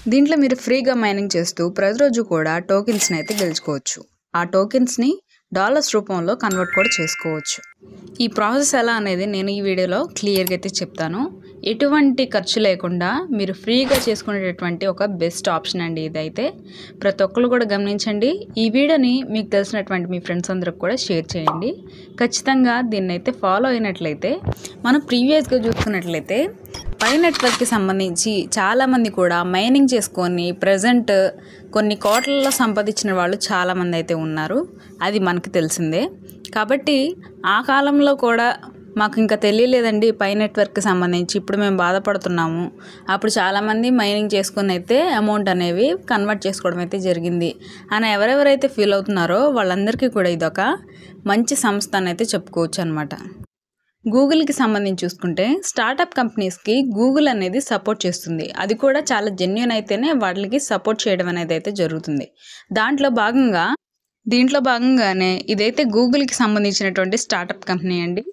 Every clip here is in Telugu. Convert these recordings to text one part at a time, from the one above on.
దీంట్లో మీరు ఫ్రీగా మైనింగ్ చేస్తూ ప్రతిరోజు కూడా టోకెన్స్ని అయితే గెలుచుకోవచ్చు. ఆ టోకెన్స్ని డాలర్స్ రూపంలో కన్వర్ట్ కూడా చేసుకోవచ్చు. ఈ ప్రాసెస్ ఎలా అనేది నేను ఈ వీడియోలో క్లియర్గా అయితే చెప్తాను. ఎటువంటి ఖర్చు లేకుండా మీరు ఫ్రీగా చేసుకునేటటువంటి ఒక బెస్ట్ ఆప్షన్ అండి ఇదైతే. ప్రతి ఒక్కరు కూడా గమనించండి. ఈ వీడియోని మీకు తెలిసినటువంటి మీ ఫ్రెండ్స్ అందరికి కూడా షేర్ చేయండి. ఖచ్చితంగా దీన్ని అయితే ఫాలో అయినట్లయితే మనం ప్రీవియస్గా చూసుకున్నట్లయితే పై నెట్వర్క్కి సంబంధించి చాలామంది కూడా మైనింగ్ చేసుకొని ప్రజెంట్ కొన్ని కోట్లలో సంపాదించిన వాళ్ళు చాలామంది అయితే ఉన్నారు. అది మనకు తెలిసిందే. కాబట్టి ఆ కాలంలో కూడా మాకు ఇంకా తెలియలేదండి పై నెట్వర్క్కి సంబంధించి, ఇప్పుడు మేము బాధపడుతున్నాము, అప్పుడు చాలామంది మైనింగ్ చేసుకుని అయితే అమౌంట్ అనేవి కన్వర్ట్ చేసుకోవడం అయితే జరిగింది అని ఎవరెవరైతే ఫీల్ అవుతున్నారో వాళ్ళందరికీ కూడా ఇదొక మంచి సంస్థ అని అయితే చెప్పుకోవచ్చు అనమాట. గూగుల్కి సంబంధించి చూసుకుంటే స్టార్టప్ కంపెనీస్కి గూగుల్ అనేది సపోర్ట్ చేస్తుంది. అది కూడా చాలా జెన్యూన్ అయితేనే వాళ్ళకి సపోర్ట్ చేయడం అనేది అయితే జరుగుతుంది. దీంట్లో భాగంగానే ఇదైతే గూగుల్కి సంబంధించినటువంటి స్టార్టప్ కంపెనీ అండి.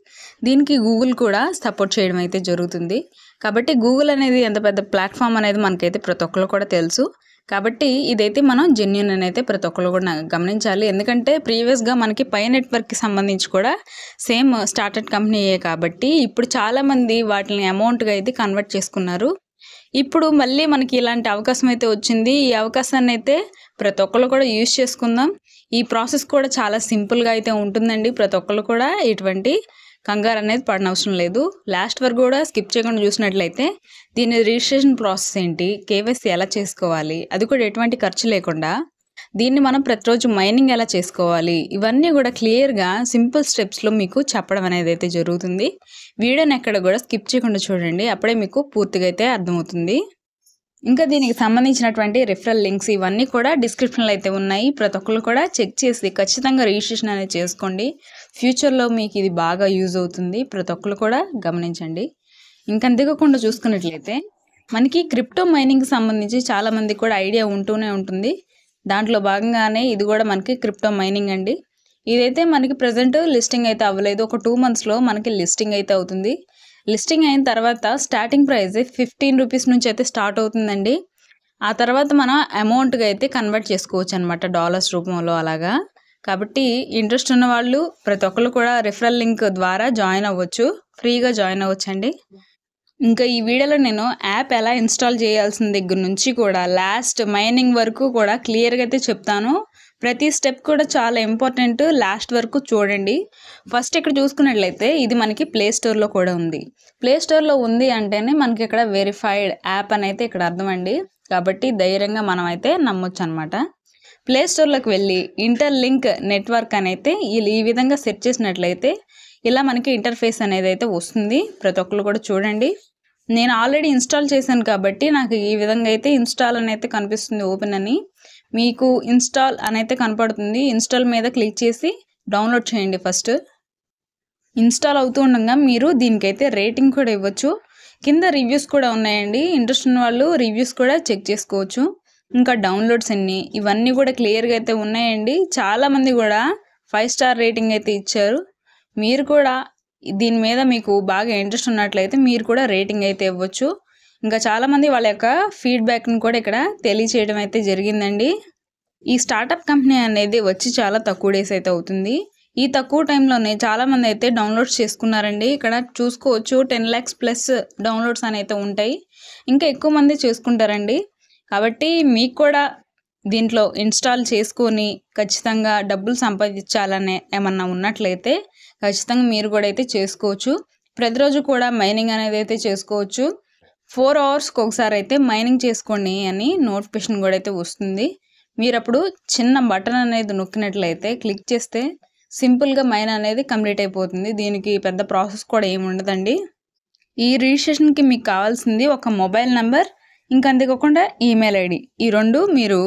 దీనికి గూగుల్ కూడా సపోర్ట్ చేయడం అయితే జరుగుతుంది. కాబట్టి గూగుల్ అనేది ఎంత పెద్ద ప్లాట్ఫామ్ అనేది మనకైతే ప్రతి ఒక్కరు కూడా తెలుసు. కాబట్టి ఇదైతే మనం జెన్యూన్ అని అయితే ప్రతి ఒక్కరు కూడా గమనించాలి. ఎందుకంటే ప్రీవియస్గా మనకి పై నెట్వర్క్కి సంబంధించి కూడా సేమ్ స్టార్టప్ కంపెనీయే కాబట్టి ఇప్పుడు చాలామంది వాటిని అమౌంట్గా అయితే కన్వర్ట్ చేసుకున్నారు. ఇప్పుడు మళ్ళీ మనకి ఇలాంటి అవకాశం అయితే వచ్చింది. ఈ అవకాశాన్ని అయితే ప్రతి ఒక్కరు కూడా యూజ్ చేసుకుందాం. ఈ ప్రాసెస్ కూడా చాలా సింపుల్గా అయితే ఉంటుందండి. ప్రతి ఒక్కరు కూడా ఎటువంటి కంగారు అనేది పడనవసరం లేదు. లాస్ట్ వరకు కూడా స్కిప్ చేయకుండా చూసినట్లయితే దీని రిజిస్ట్రేషన్ ప్రాసెస్ ఏంటి, కేవైసీ ఎలా చేసుకోవాలి, అది కూడా ఎటువంటి ఖర్చు లేకుండా దీన్ని మనం ప్రతిరోజు మైనింగ్ ఎలా చేసుకోవాలి, ఇవన్నీ కూడా క్లియర్గా సింపుల్ స్టెప్స్లో మీకు చెప్పడం అనేది అయితే జరుగుతుంది. వీడియోని ఎక్కడ కూడా స్కిప్ చేయకుండా చూడండి, అప్పుడే మీకు పూర్తిగా అయితే అర్థమవుతుంది. ఇంకా దీనికి సంబంధించినటువంటి రిఫరల్ లింక్స్ ఇవన్నీ కూడా డిస్క్రిప్షన్లో అయితే ఉన్నాయి. ప్రతి ఒక్కరు కూడా చెక్ చేసి ఖచ్చితంగా రిజిస్ట్రేషన్ అనేది చేసుకోండి. ఫ్యూచర్లో మీకు ఇది బాగా యూజ్ అవుతుంది. ప్రతి ఒక్కరు కూడా గమనించండి. ఇంకా అంతేకాకుండా చూసుకున్నట్లయితే మనకి క్రిప్టో మైనింగ్కి సంబంధించి చాలామంది కూడా ఐడియా ఉంటూనే ఉంటుంది. దాంట్లో భాగంగానే ఇది కూడా మనకి క్రిప్టో మైనింగ్ అండి. ఇదైతే మనకి ప్రజెంట్ లిస్టింగ్ అయితే అవ్వలేదు. ఒక 2 monthsలో మనకి లిస్టింగ్ అయితే అవుతుంది. లిస్టింగ్ అయిన తర్వాత స్టార్టింగ్ ప్రైస్ 15 రూపీస్ నుంచి అయితే స్టార్ట్ అవుతుందండి. ఆ తర్వాత మనం అమౌంట్గా అయితే కన్వర్ట్ చేసుకోవచ్చు అనమాట, డాలర్స్ రూపంలో అలాగా. కాబట్టి ఇంట్రెస్ట్ ఉన్న వాళ్ళు ప్రతి ఒక్కరు కూడా రిఫరల్ లింక్ ద్వారా జాయిన్ అవ్వచ్చు, ఫ్రీగా జాయిన్ అవ్వచ్చండి. ఇంకా ఈ వీడియోలో నేను యాప్ ఎలా ఇన్స్టాల్ చేయాల్సిన దగ్గర నుంచి కూడా లాస్ట్ మైనింగ్ వరకు కూడా క్లియర్గా అయితే చెప్తాను. ప్రతి స్టెప్ కూడా చాలా ఇంపార్టెంట్, లాస్ట్ వరకు చూడండి. ఫస్ట్ ఇక్కడ చూసుకున్నట్లయితే ఇది మనకి ప్లే స్టోర్లో కూడా ఉంది. ప్లే స్టోర్లో ఉంది అంటేనే మనకి ఇక్కడ వెరిఫైడ్ యాప్ అని అయితే ఇక్కడ అర్థం అండి. కాబట్టి ధైర్యంగా మనం అయితే నమ్మొచ్చు అనమాట. ప్లే స్టోర్లోకి వెళ్ళి ఇంటర్లింక్ నెట్వర్క్ అని అయితే ఈ విధంగా సెర్చ్ చేసినట్లయితే ఇలా మనకి ఇంటర్ఫేస్ అనేది అయితే వస్తుంది. ప్రతి ఒక్కరు కూడా చూడండి. నేను ఆల్రెడీ ఇన్స్టాల్ చేశాను కాబట్టి నాకు ఈ విధంగా అయితే ఇన్స్టాల్ అని అయితే కనిపిస్తుంది, ఓపెన్ అని. మీకు ఇన్స్టాల్ అని అయితే కనపడుతుంది. ఇన్స్టాల్ మీద క్లిక్ చేసి డౌన్లోడ్ చేయండి. ఫస్ట్ ఇన్స్టాల్ అవుతూ ఉండగా మీరు దీనికైతే రేటింగ్ కూడా ఇవ్వచ్చు. కింద రివ్యూస్ కూడా ఉన్నాయండి. ఇంట్రెస్ట్ ఉన్న వాళ్ళు రివ్యూస్ కూడా చెక్ చేసుకోవచ్చు. ఇంకా డౌన్లోడ్స్ అన్ని ఇవన్నీ కూడా క్లియర్గా అయితే ఉన్నాయండి. చాలామంది కూడా 5 star రేటింగ్ అయితే ఇచ్చారు. మీరు కూడా దీని మీద మీకు బాగా ఇంట్రెస్ట్ ఉన్నట్లయితే మీరు కూడా రేటింగ్ అయితే ఇవ్వచ్చు. ఇంకా చాలామంది వాళ్ళ యొక్క ఫీడ్బ్యాక్ని కూడా ఇక్కడ తెలియచేయడం అయితే జరిగిందండి. ఈ స్టార్టప్ కంపెనీ అనేది వచ్చి చాలా తక్కువ డేస్ అయితే అవుతుంది. ఈ తక్కువ టైంలోనే చాలామంది అయితే డౌన్లోడ్స్ చేసుకున్నారండి. ఇక్కడ చూసుకోవచ్చు 10 lakhs ప్లస్ డౌన్లోడ్స్ అని అయితే ఉంటాయి. ఇంకా ఎక్కువ మంది చేసుకుంటారండి. కాబట్టి మీకు కూడా దీంట్లో ఇన్స్టాల్ చేసుకొని ఖచ్చితంగా డబ్బులు సంపాదించాలనే ఏమన్నా ఉన్నట్లయితే ఖచ్చితంగా మీరు కూడా అయితే చేసుకోవచ్చు. ప్రతిరోజు కూడా మైనింగ్ అనేది అయితే చేసుకోవచ్చు. 4 hours-కి ఒకసారి అయితే మైనింగ్ చేసుకోండి అని నోటిఫికేషన్ కూడా అయితే వస్తుంది. మీరు అప్పుడు చిన్న బటన్ అనేది నొక్కినట్లయితే క్లిక్ చేస్తే సింపుల్గా మైన్ అనేది కంప్లీట్ అయిపోతుంది. దీనికి పెద్ద ప్రాసెస్ కూడా ఏమి ఉండదండి. ఈ రిజిస్ట్రేషన్కి మీకు కావాల్సింది ఒక మొబైల్ నెంబర్, ఇంకా అంతేకాకుండా ఈమెయిల్ ఐడి. ఈ 2 మీరు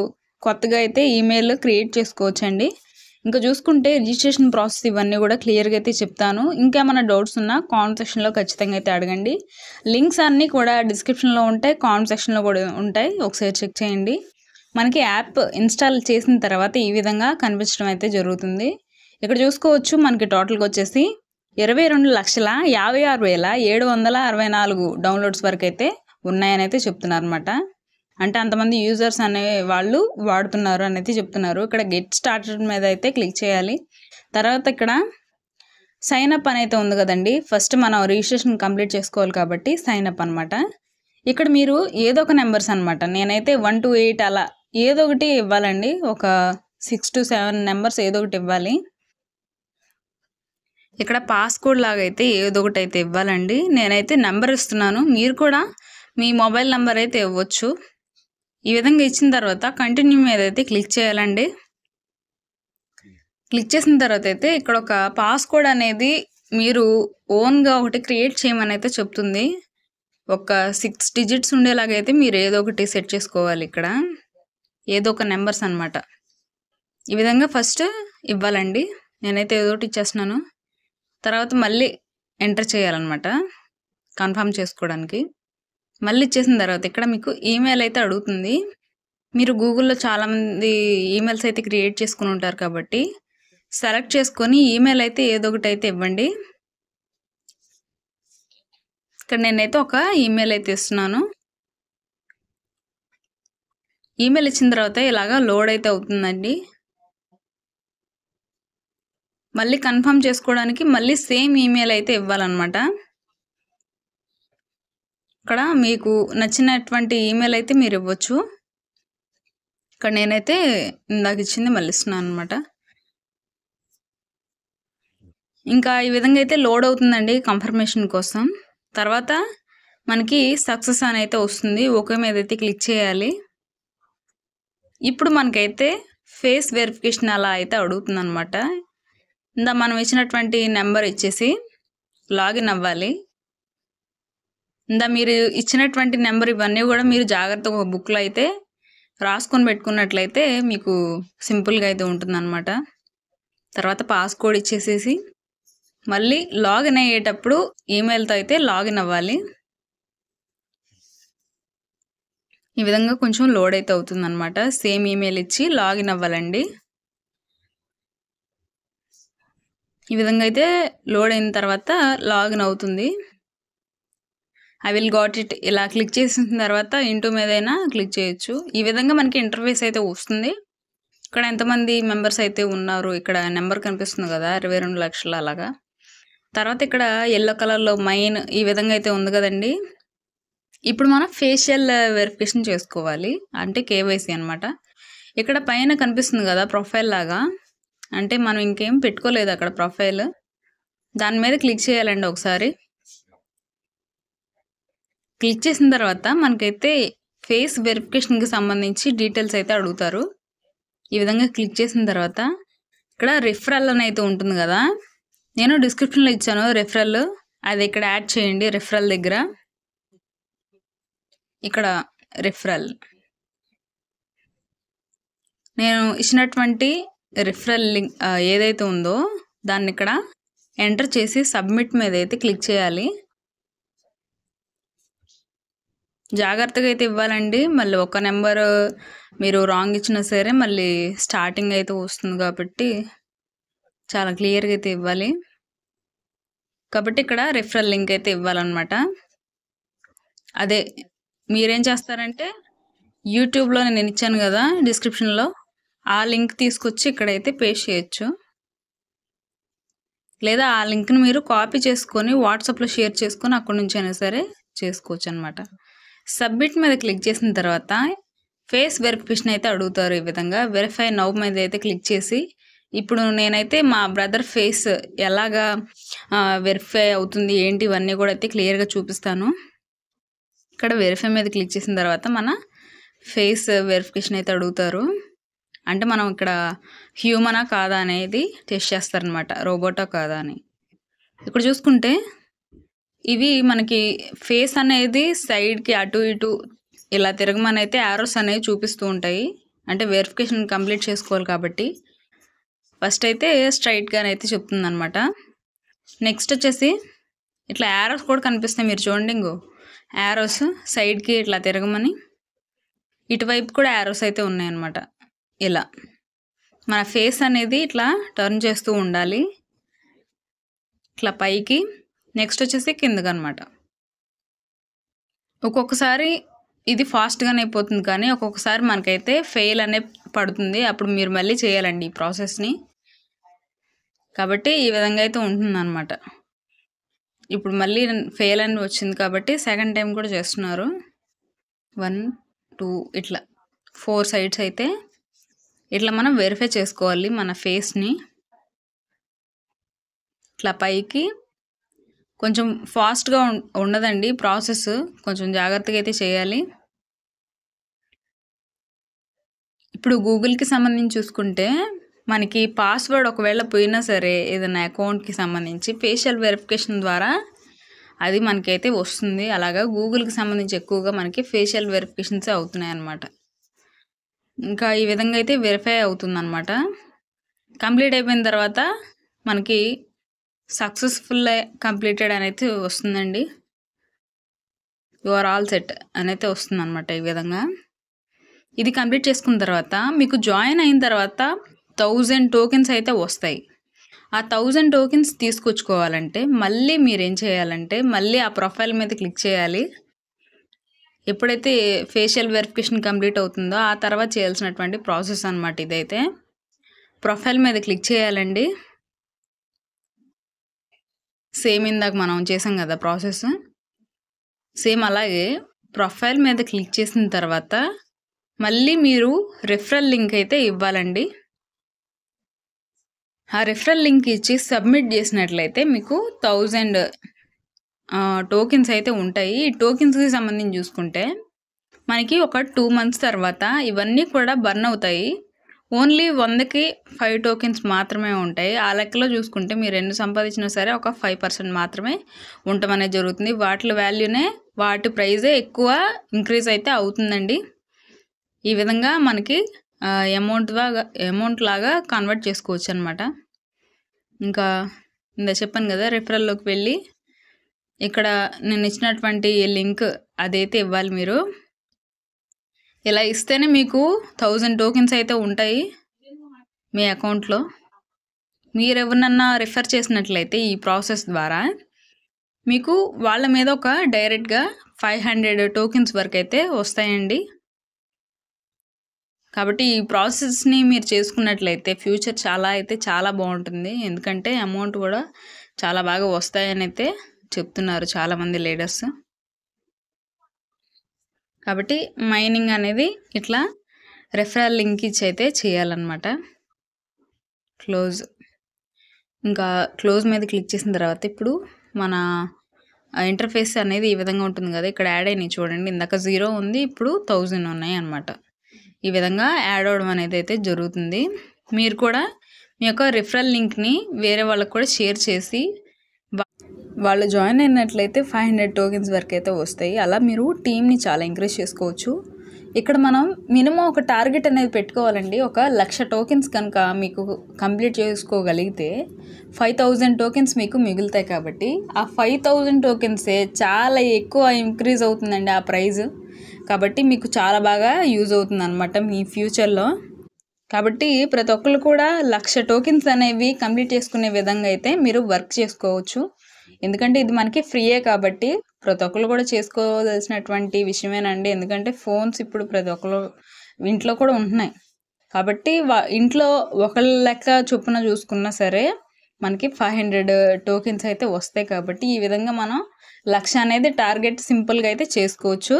కొత్తగా అయితే ఈమెయిల్ క్రియేట్ చేసుకోవచ్చండి. ఇంకా చూసుకుంటే రిజిస్ట్రేషన్ ప్రాసెస్ ఇవన్నీ కూడా క్లియర్గా అయితే చెప్తాను. ఇంకేమైనా డౌట్స్ ఉన్నా కామెంట్ సెక్షన్లో ఖచ్చితంగా అయితే అడగండి. లింక్స్ అన్నీ కూడా డిస్క్రిప్షన్లో ఉంటాయి, కామెంట్ సెక్షన్లో కూడా ఉంటాయి. ఒకసారి చెక్ చేయండి. మనకి యాప్ ఇన్స్టాల్ చేసిన తర్వాత ఈ విధంగా కనిపించడం అయితే జరుగుతుంది. ఇక్కడ చూసుకోవచ్చు మనకి టోటల్గా వచ్చేసి 22,56,764 డౌన్లోడ్స్ వరకు అయితే ఉన్నాయని అయితే చెప్తున్నారు అనమాట. అంటే అంతమంది యూజర్స్ అనే వాళ్ళు వాడుతున్నారు అనేది చెప్తున్నారు. ఇక్కడ గెట్ స్టార్టెడ్ మీద అయితే క్లిక్ చేయాలి. తర్వాత ఇక్కడ సైన్ అప్ అనైతే ఉంది కదండి, ఫస్ట్ మనం రిజిస్ట్రేషన్ కంప్లీట్ చేసుకోవాలి కాబట్టి సైన్ అప్ అనమాట. ఇక్కడ మీరు ఏదో ఒక నెంబర్స్ అనమాట, నేనైతే 1 to 8 అలా ఏదో ఒకటి ఇవ్వాలండి. ఒక 6 to 7 నెంబర్స్ ఏదో ఒకటి ఇవ్వాలి. ఇక్కడ పాస్కోడ్ లాగా అయితే ఏదో ఒకటి అయితే ఇవ్వాలండి. నేనైతే నెంబర్ ఇస్తున్నాను, మీరు కూడా మీ మొబైల్ నెంబర్ అయితే ఇవ్వచ్చు. ఈ విధంగా ఇచ్చిన తర్వాత కంటిన్యూ మీద అయితే క్లిక్ చేయాలండి. క్లిక్ చేసిన తర్వాత అయితే ఇక్కడ ఒక పాస్కోడ్ అనేది మీరు ఓన్గా ఒకటి క్రియేట్ చేయమని అయితే చెప్తుంది. ఒక 6 డిజిట్స్ ఉండేలాగైతే మీరు ఏదో ఒకటి సెట్ చేసుకోవాలి. ఇక్కడ ఏదో ఒక నెంబర్స్ అనమాట. ఈ విధంగా ఫస్ట్ ఇవ్వాలండి. నేనైతే ఏదో ఒకటి ఇచ్చేస్తున్నాను. తర్వాత మళ్ళీ ఎంటర్ చేయాలన్నమాట కన్ఫర్మ్ చేసుకోవడానికి. మళ్ళీ ఇచ్చేసిన తర్వాత ఇక్కడ మీకు ఈమెయిల్ అయితే అడుగుతుంది. మీరు గూగుల్లో చాలామంది ఈమెయిల్స్ అయితే క్రియేట్ చేసుకుని ఉంటారు కాబట్టి సెలెక్ట్ చేసుకొని ఈమెయిల్ అయితే ఏదో ఒకటి అయితే ఇవ్వండి. ఇక్కడ నేనైతే ఒక ఈమెయిల్ అయితే ఇస్తున్నాను. ఈమెయిల్ ఇచ్చిన తర్వాత ఇలాగా లోడ్ అయితే అవుతుందండి. మళ్ళీ కన్ఫర్మ్ చేసుకోవడానికి మళ్ళీ సేమ్ ఈమెయిల్ అయితే ఇవ్వాలన్నమాట. ఇక్కడ మీకు నచ్చినటువంటి ఈమెయిల్ అయితే మీరు ఇవ్వచ్చు. ఇక్కడ నేనైతే ఇందాక ఇచ్చింది మళ్ళీ ఇస్తున్నాను అనమాట. ఇంకా ఈ విధంగా అయితే లోడ్ అవుతుందండి కన్ఫర్మేషన్ కోసం. తర్వాత మనకి సక్సెస్ అని అయితే వస్తుంది. ఓకే మీద అయితే క్లిక్ చేయాలి. ఇప్పుడు మనకైతే ఫేస్ వెరిఫికేషన్ అలా అయితే అడుగుతుంది అనమాట. ఇందా మనం ఇచ్చినటువంటి నెంబర్ ఇచ్చేసి లాగిన్ అవ్వాలి. ఇందా మీరు ఇచ్చినటువంటి నెంబర్ ఇవన్నీ కూడా మీరు జాగ్రత్తగా ఒక బుక్లో అయితే రాసుకొని పెట్టుకున్నట్లయితే మీకు సింపుల్గా అయితే ఉంటుందన్నమాట. తర్వాత పాస్కోడ్ ఇచ్చేసేసి మళ్ళీ లాగిన్ అయ్యేటప్పుడు ఈమెయిల్తో అయితే లాగిన్ అవ్వాలి. ఈ విధంగా కొంచెం లోడ్ అయితే అవుతుందన్నమాట. సేమ్ ఈమెయిల్ ఇచ్చి లాగిన్ అవ్వాలండి. ఈ విధంగా అయితే లోడ్ అయిన తర్వాత లాగిన్ అవుతుంది. ఐ విల్ గాట్ ఇట్ ఇలా క్లిక్ చేసిన తర్వాత ఇంటూ మీదైనా క్లిక్ చేయొచ్చు. ఈ విధంగా మనకి ఇంటర్ఫేస్ అయితే వస్తుంది. ఇక్కడ ఎంతమంది మెంబర్స్ అయితే ఉన్నారు, ఇక్కడ నెంబర్ కనిపిస్తుంది కదా 22 లక్షలు అలాగా. తర్వాత ఇక్కడ ఎల్లో కలర్లో మైన్ ఈ విధంగా అయితే ఉంది కదండి. ఇప్పుడు మనం ఫేషియల్ వెరిఫికేషన్ చేసుకోవాలి, అంటే కేవైసీ అనమాట. ఇక్కడ పైన కనిపిస్తుంది కదా ప్రొఫైల్ లాగా, అంటే మనం ఇంకేం పెట్టుకోలేదు అక్కడ ప్రొఫైల్. దాని మీద క్లిక్ చేయాలండి ఒకసారి. క్లిక్ చేసిన తర్వాత మనకైతే ఫేస్ వెరిఫికేషన్కి సంబంధించి డీటెయిల్స్ అయితే అడుగుతారు. ఈ విధంగా క్లిక్ చేసిన తర్వాత ఇక్కడ రిఫరల్ అని అయితే ఉంటుంది కదా, నేను డిస్క్రిప్షన్లో ఇచ్చాను రిఫరల్, అది ఇక్కడ యాడ్ చేయండి. రిఫరల్ దగ్గర ఇక్కడ రిఫరల్ నేను ఇచ్చినటువంటి రిఫరల్ లింక్ ఏదైతే ఉందో దాన్ని ఇక్కడ ఎంటర్ చేసి సబ్మిట్ మీద అయితే క్లిక్ చేయాలి. జాగ్రత్తగా అయితే ఇవ్వాలండి. మళ్ళీ ఒక నెంబర్ మీరు రాంగ్ ఇచ్చినా సరే మళ్ళీ స్టార్టింగ్ అయితే వస్తుంది కాబట్టి చాలా క్లియర్గా అయితే ఇవ్వాలి. కాబట్టి ఇక్కడ రిఫరల్ లింక్ అయితే ఇవ్వాలన్నమాట. అదే మీరేం చేస్తారంటే యూట్యూబ్లో నేను ఇచ్చాను కదా డిస్క్రిప్షన్లో, ఆ లింక్ తీసుకొచ్చి ఇక్కడైతే పేస్ట్ చేయొచ్చు. లేదా ఆ లింక్ని మీరు కాపీ చేసుకొని వాట్సాప్లో షేర్ చేసుకొని అక్కడి నుంచి అయినా సరే చేసుకోవచ్చు అనమాట. సబ్మిట్ మీద క్లిక్ చేసిన తర్వాత ఫేస్ వెరిఫికేషన్ అయితే అడుగుతారు. ఈ విధంగా వెరిఫై నౌ మీద అయితే క్లిక్ చేసి ఇప్పుడు నేనైతే మా బ్రదర్ ఫేస్ ఎలాగా వెరిఫై అవుతుంది ఏంటి ఇవన్నీ కూడా అయితే క్లియర్గా చూపిస్తాను. ఇక్కడ వెరిఫై మీద క్లిక్ చేసిన తర్వాత మన ఫేస్ వెరిఫికేషన్ అయితే అడుగుతారు. అంటే మనం ఇక్కడ హ్యూమనా కాదా అనేది టెస్ట్ చేస్తారనమాట, రోబోటా కాదా అని. ఇక్కడ చూసుకుంటే ఇవి మనకి ఫేస్ అనేది సైడ్కి అటు ఇటు ఇలా తిరగమని అయితే యారోస్ అనేవి చూపిస్తూ ఉంటాయి. అంటే వెరిఫికేషన్ కంప్లీట్ చేసుకోవాలి కాబట్టి ఫస్ట్ అయితే స్ట్రైట్గానైతే చెప్తుంది అనమాట. నెక్స్ట్ వచ్చేసి ఇట్లా యారోస్ కూడా కనిపిస్తాయి, మీరు చూడండి. ఇంకో యారోస్ సైడ్కి ఇట్లా తిరగమని, ఇటువైపు కూడా యారోస్ అయితే ఉన్నాయన్నమాట. ఇలా మన ఫేస్ అనేది ఇట్లా టర్న్ చేస్తూ ఉండాలి, ఇట్లా పైకి. నెక్స్ట్ వచ్చేసి కిందకి అనమాట. ఒక్కొక్కసారి ఇది ఫాస్ట్గానే అయిపోతుంది, కానీ ఒక్కొక్కసారి మనకైతే ఫెయిల్ అనే పడుతుంది. అప్పుడు మీరు మళ్ళీ చేయాలండి ఈ ప్రాసెస్ని. కాబట్టి ఈ విధంగా అయితే ఉంటుందన్నమాట. ఇప్పుడు మళ్ళీ ఫెయిల్ అని వచ్చింది కాబట్టి సెకండ్ టైం కూడా చేస్తున్నారు. 1 2 ఇట్లా 4 సైడ్స్ అయితే ఇట్లా మనం వెరిఫై చేసుకోవాలి మన ఫేస్ని. ఇట్లా పైకి కొంచెం ఫాస్ట్గా ఉండదండి ప్రాసెస్, కొంచెం జాగ్రత్తగా అయితే చేయాలి. ఇప్పుడు గూగుల్కి సంబంధించి చూసుకుంటే మనకి పాస్వర్డ్ ఒకవేళ పోయినా సరే ఏదైనా అకౌంట్కి సంబంధించి ఫేషియల్ వెరిఫికేషన్ ద్వారా అది మనకైతే వస్తుంది. అలాగా గూగుల్కి సంబంధించి ఎక్కువగా మనకి ఫేషియల్ వెరిఫికేషన్స్ అవుతున్నాయి అన్నమాట. ఇంకా ఈ విధంగా అయితే వెరిఫై అవుతుందన్నమాట. కంప్లీట్ అయిపోయిన తర్వాత మనకి సక్సెస్ఫుల్ కంప్లీటెడ్ అనేది వస్తుందండి. యు ఆర్ ఆల్ సెట్ అనేది వస్తుంది అనమాట. ఈ విధంగా ఇది కంప్లీట్ చేసుకున్న తర్వాత మీకు జాయిన్ అయిన తర్వాత 1000 టోకెన్స్ అయితే వస్తాయి. ఆ 1000 టోకెన్స్ తీసుకొచ్చుకోవాలంటే మళ్ళీ మీరేం చేయాలంటే మళ్ళీ ఆ ప్రొఫైల్ మీద క్లిక్ చేయాలి. ఎప్పుడైతే ఫేషియల్ వెరిఫికేషన్ కంప్లీట్ అవుతుందో ఆ తర్వాత చేయాల్సినటువంటి ప్రాసెస్ అనమాట ఇదైతే. ప్రొఫైల్ మీద క్లిక్ చేయాలండి. సేమ్ ఇందాక మనం చేసాం కదా ప్రాసెస్, సేమ్ అలాగే ప్రొఫైల్ మీద క్లిక్ చేసిన తర్వాత మళ్ళీ మీరు రిఫరల్ లింక్ అయితే ఇవ్వాలండి. ఆ రిఫరల్ లింక్ ఇచ్చి సబ్మిట్ చేసినట్లయితే మీకు 1000 టోకెన్స్ అయితే ఉంటాయి. ఈ టోకెన్స్కి సంబంధించి చూసుకుంటే మనకి ఒక 2 మంత్స్ తర్వాత ఇవన్నీ కూడా బర్న్ అవుతాయి. ఓన్లీ 100కి 5 టోకెన్స్ మాత్రమే ఉంటాయి. ఆ లెక్కలో చూసుకుంటే మీరు ఎన్ని సంపాదించినా సరే ఒక 5% మాత్రమే ఉండటం అనేది జరుగుతుంది. వాటి వాల్యూనే వాటి ప్రైజే ఎక్కువ ఇంక్రీజ్ అయితే అవుతుందండి. ఈ విధంగా మనకి అమౌంట్ లాగా కన్వర్ట్ చేసుకోవచ్చు అనమాట. ఇంకా ఇందా చెప్పాను కదా, రిఫరల్లోకి వెళ్ళి ఇక్కడ నేను ఇచ్చినటువంటి లింక్ అదైతే ఇవ్వాలి మీరు. ఇలా ఇస్తేనే మీకు 1000 టోకెన్స్ అయితే ఉంటాయి మీ అకౌంట్లో. మీరు ఎవరినన్నా రిఫర్ చేసినట్లయితే ఈ ప్రాసెస్ ద్వారా మీకు వాళ్ళ మీద ఒక డైరెక్ట్గా 500 టోకెన్స్ వరకు అయితే వస్తాయండి. కాబట్టి ఈ ప్రాసెస్ని మీరు చేసుకున్నట్లయితే ఫ్యూచర్ చాలా బాగుంటుంది. ఎందుకంటే అమౌంట్ కూడా చాలా బాగా వస్తాయని అయితే చెప్తున్నారు చాలామంది లీడర్స్. కాబట్టి మైనింగ్ అనేది ఇట్లా రెఫరల్ లింక్ ఇచ్చి అయితే చేయాలన్నమాట. ఇంకా క్లోజ్ మీద క్లిక్ చేసిన తర్వాత ఇప్పుడు మన ఇంటర్ఫేస్ అనేది ఈ విధంగా ఉంటుంది కదా. ఇక్కడ యాడ్ అయినాయి చూడండి, ఇందాక 0 ఉంది, ఇప్పుడు 1000 ఉన్నాయి అన్నమాట. ఈ విధంగా యాడ్ అవ్వడం అనేది అయితే జరుగుతుంది. మీరు కూడా మీ యొక్క రిఫరల్ లింక్ని వేరే వాళ్ళకు కూడా షేర్ చేసి వాళ్ళు జాయిన్ అయినట్లయితే 500 టోకెన్స్ వరకు అయితే వస్తాయి. అలా మీరు టీమ్ని చాలా ఎంకరేజ్ చేసుకోవచ్చు. ఇక్కడ మనం మినిమం ఒక టార్గెట్ అనేది పెట్టుకోవాలండి. 1,00,000 టోకెన్స్ కనుక మీకు కంప్లీట్ చేసుకోగలిగితే 5000 టోకెన్స్ మీకు మిగులుతాయి. కాబట్టి ఆ 5000 టోకెన్సే చాలా ఎక్కువ ఇంక్రీజ్ అవుతుందండి ఆ ప్రైజ్. కాబట్టి మీకు చాలా బాగా యూజ్ అవుతుంది అనమాట మీ ఫ్యూచర్లో. కాబట్టి ప్రతి ఒక్కరు కూడా 1,00,000 టోకెన్స్ అనేవి కంప్లీట్ చేసుకునే విధంగా అయితే మీరు వర్క్ చేసుకోవచ్చు. ఎందుకంటే ఇది మనకి ఫ్రీయే కాబట్టి ప్రతి ఒక్కరు కూడా చేసుకోవాల్సినటువంటి విషయమేనండి. ఎందుకంటే ఫోన్స్ ఇప్పుడు ప్రతి ఒక్కరు ఇంట్లో కూడా ఉంటున్నాయి. కాబట్టి ఇంట్లో ఒకళ్ళ లెక్క చొప్పున చూసుకున్నా సరే మనకి 500 టోకెన్స్ అయితే వస్తాయి. కాబట్టి ఈ విధంగా మనం 1,00,000 అనేది టార్గెట్ సింపుల్గా అయితే చేసుకోవచ్చు.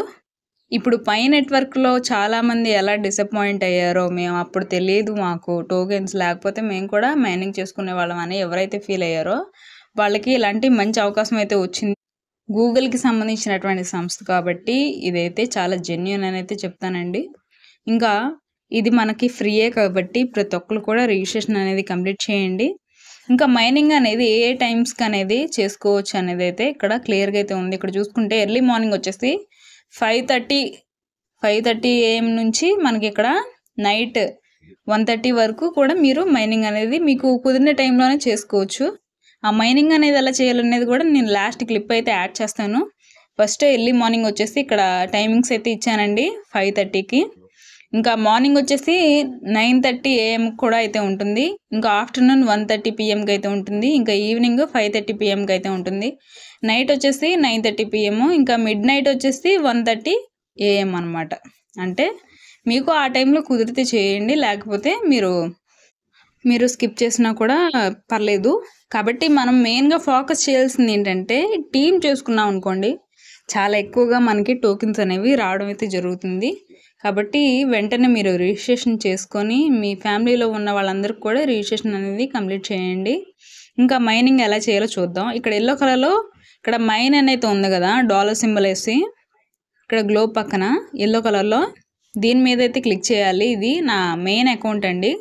ఇప్పుడు పై నెట్వర్క్లో చాలామంది ఎలా డిసప్పాయింట్ అయ్యారో, మేము అప్పుడు తెలియదు మాకు టోకెన్స్ లేకపోతే మేము కూడా మైనింగ్ చేసుకునే వాళ్ళం అని ఎవరైతే ఫీల్ అయ్యారో వాళ్ళకి ఇలాంటి మంచి అవకాశం అయితే వచ్చింది. గూగుల్కి సంబంధించినటువంటి సంస్థ కాబట్టి ఇదైతే చాలా జెన్యూన్ అని అయితే చెప్తానండి. ఇంకా ఇది మనకి ఫ్రీయే కాబట్టి ప్రతి ఒక్కరు కూడా రిజిస్ట్రేషన్ అనేది కంప్లీట్ చేయండి. ఇంకా మైనింగ్ అనేది ఏ టైమ్స్కి అనేది చేసుకోవచ్చు అనేది అయితే ఇక్కడ క్లియర్గా అయితే ఉంది. ఇక్కడ చూసుకుంటే ఎర్లీ మార్నింగ్ వచ్చేసి 5:30 AM నుంచి మనకి ఇక్కడ నైట్ 1:30 వరకు కూడా మీరు మైనింగ్ అనేది మీకు కుదిరిన టైంలోనే చేసుకోవచ్చు. ఆ మైనింగ్ అనేది ఎలా చేయాలనేది కూడా నేను లాస్ట్ క్లిప్ అయితే యాడ్ చేస్తాను. ఫస్ట్ ఎర్లీ మార్నింగ్ వచ్చేసి ఇక్కడ టైమింగ్స్ అయితే ఇచ్చానండి 5:30కి. ఇంకా మార్నింగ్ వచ్చేసి 9:30 AM కూడా అయితే ఉంటుంది. ఇంకా ఆఫ్టర్నూన్ 1:30 PMకి అయితే ఉంటుంది. ఇంకా ఈవినింగ్ 5:30 PMకి అయితే ఉంటుంది. నైట్ వచ్చేసి 9:30 PM. ఇంకా మిడ్ నైట్ వచ్చేసి 1:30 AM అనమాట. అంటే మీకు ఆ టైంలో కుదిరితే చేయండి. లేకపోతే మీరు స్కిప్ చేసినా కూడా పర్లేదు. కాబట్టి మనం మెయిన్‌గా ఫోకస్ చేయాల్సింది ఏంటంటే టీమ్ చేసుకున్నాం అనుకోండి, చాలా ఎక్కువగా మనకి టోకెన్స్ అనేవి రావడం అయితే జరుగుతుంది. కాబట్టి వెంటనే మీరు రిజిస్ట్రేషన్ చేసుకొని మీ ఫ్యామిలీలో ఉన్న వాళ్ళందరికి కూడా రిజిస్ట్రేషన్ అనేది కంప్లీట్ చేయండి. ఇంకా మైనింగ్ ఎలా చేయాలో చూద్దాం. ఇక్కడ యెల్లో కలర్‌లో ఇక్కడ మైన్ అనేది ఉంది కదా! డాలర్ సింబల్ వేసి ఇక్కడ గ్లోబ్ పక్కన యెల్లో కలర్‌లో దీని మీద అయితే క్లిక్ చేయాలి. ఇది నా మెయిన్ అకౌంట్ అండి.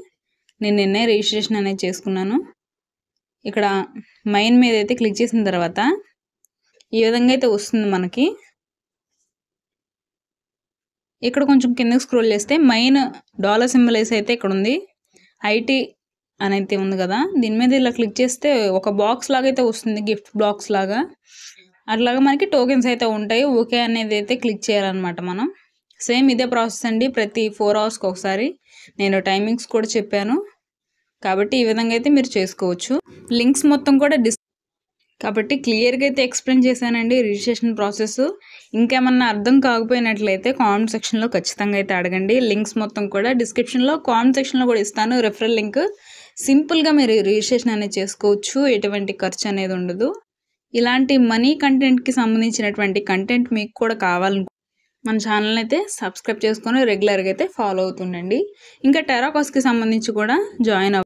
నేను నిన్నే రిజిస్ట్రేషన్ అనేది చేసుకున్నాను. ఇక్కడ మైన్ మీద అయితే క్లిక్ చేసిన తర్వాత ఈ విధంగా అయితే వస్తుంది మనకి. ఇక్కడ కొంచెం కిందకి స్క్రోల్ చేస్తే మైన్ డాలర్ సింబల్ వేసి అయితే ఇక్కడ ఉంది. ఐటీ అని అయితే ఉంది కదా! దీని మీద ఇలా క్లిక్ చేస్తే ఒక బాక్స్ లాగా అయితే వస్తుంది. గిఫ్ట్ బాక్స్ లాగా. అట్లాగా మనకి టోకెన్స్ అయితే ఉంటాయి. ఓకే అనేది అయితే క్లిక్ చేయాలన్నమాట మనం. సేమ్ ఇదే ప్రాసెస్ అండి. ప్రతి 4 అవర్స్కి ఒకసారి నేను టైమింగ్స్ కూడా చెప్పాను. కాబట్టి ఈ విధంగా అయితే మీరు చేసుకోవచ్చు. లింక్స్ మొత్తం కూడా కాబట్టి క్లియర్గా అయితే ఎక్స్ప్లెయిన్ చేశానండి రిజిస్ట్రేషన్ ప్రాసెస్. ఇంకేమన్నా అర్థం కాకపోయినట్లయితే కామెంట్ సెక్షన్లో ఖచ్చితంగా అయితే అడగండి. లింక్స్ మొత్తం కూడా డిస్క్రిప్షన్లో కామెంట్ సెక్షన్లో కూడా ఇస్తాను. Referral link. సింపుల్గా మీరు రిజిస్ట్రేషన్ అనేది చేసుకోవచ్చు. ఎటువంటి ఖర్చు అనేది ఉండదు. ఇలాంటి మనీ కంటెంట్కి సంబంధించినటువంటి కంటెంట్ మీకు కూడా కావాలనుకుంటే మన ఛానల్ అయితే సబ్స్క్రైబ్ చేసుకొని రెగ్యులర్గా అయితే ఫాలో అవుతుండండి. ఇంకా టెరాకాస్కి సంబంధించి కూడా జాయిన్